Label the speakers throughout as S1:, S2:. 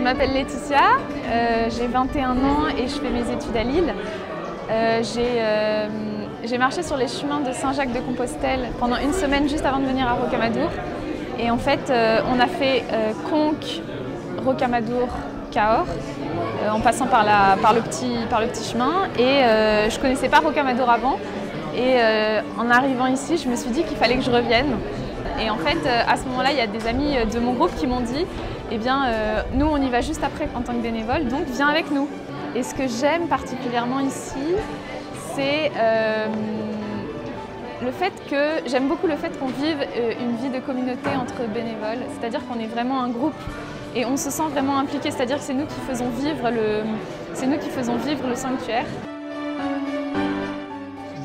S1: m'appelle Laetitia, j'ai 21 ans et je fais mes études à Lille. J'ai marché sur les chemins de Saint-Jacques-de-Compostelle pendant une semaine juste avant de venir à Rocamadour. Et en fait, on a fait Conques, Rocamadour, Cahors, en passant par le petit chemin. Et je ne connaissais pas Rocamadour avant. Et en arrivant ici, je me suis dit qu'il fallait que je revienne. Et en fait, à ce moment-là, il y a des amis de mon groupe qui m'ont dit eh bien, nous, on y va juste après en tant que bénévole, donc viens avec nous. Et ce que j'aime particulièrement ici, c'est j'aime beaucoup le fait qu'on vive une vie de communauté entre bénévoles, c'est-à-dire qu'on est vraiment un groupe et on se sent vraiment impliqué, c'est-à-dire que c'est nous qui faisons vivre le sanctuaire.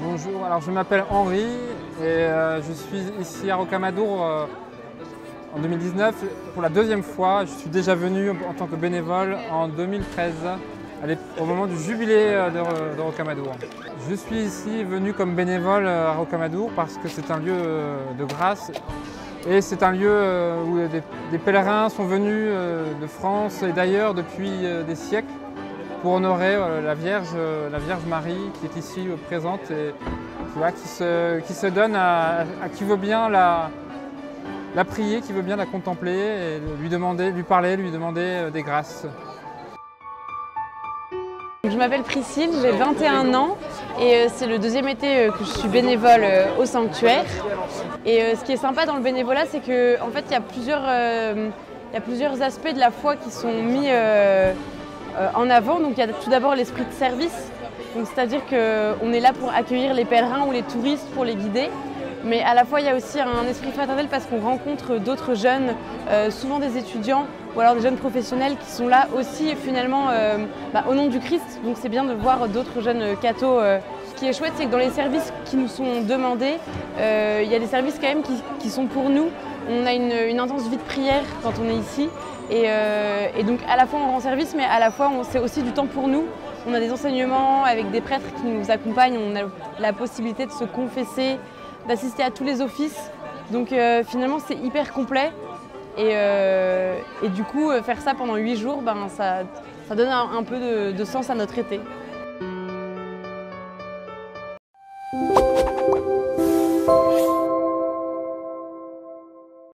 S2: Bonjour, alors je m'appelle Henri et je suis ici à Rocamadour en 2019 pour la deuxième fois. Je suis déjà venu en tant que bénévole en 2013, au moment du jubilé de Rocamadour. Je suis ici venu comme bénévole à Rocamadour parce que c'est un lieu de grâce et c'est un lieu où des pèlerins sont venus de France et d'ailleurs depuis des siècles pour honorer la Vierge Marie qui est ici présente et qui se donne à qui veut bien la prier, qui veut bien la contempler et lui parler, lui demander des grâces.
S3: Je m'appelle Priscille, j'ai 21 ans et c'est le deuxième été que je suis bénévole au sanctuaire. Et ce qui est sympa dans le bénévolat, c'est qu'en fait, il y a plusieurs aspects de la foi qui sont mis en avant. Donc il y a tout d'abord l'esprit de service, c'est-à-dire qu'on est là pour accueillir les pèlerins ou les touristes, pour les guider. Mais à la fois, il y a aussi un esprit fraternel parce qu'on rencontre d'autres jeunes, souvent des étudiants ou alors des jeunes professionnels qui sont là aussi finalement au nom du Christ. Donc c'est bien de voir d'autres jeunes cathos. Ce qui est chouette, c'est que dans les services qui nous sont demandés, il y a des services quand même qui sont pour nous. On a une intense vie de prière quand on est ici. Et donc à la fois on rend service, mais à la fois c'est aussi du temps pour nous. On a des enseignements avec des prêtres qui nous accompagnent, on a la possibilité de se confesser, d'assister à tous les offices. Donc finalement c'est hyper complet et du coup faire ça pendant 8 jours, ça donne un peu de sens à notre été.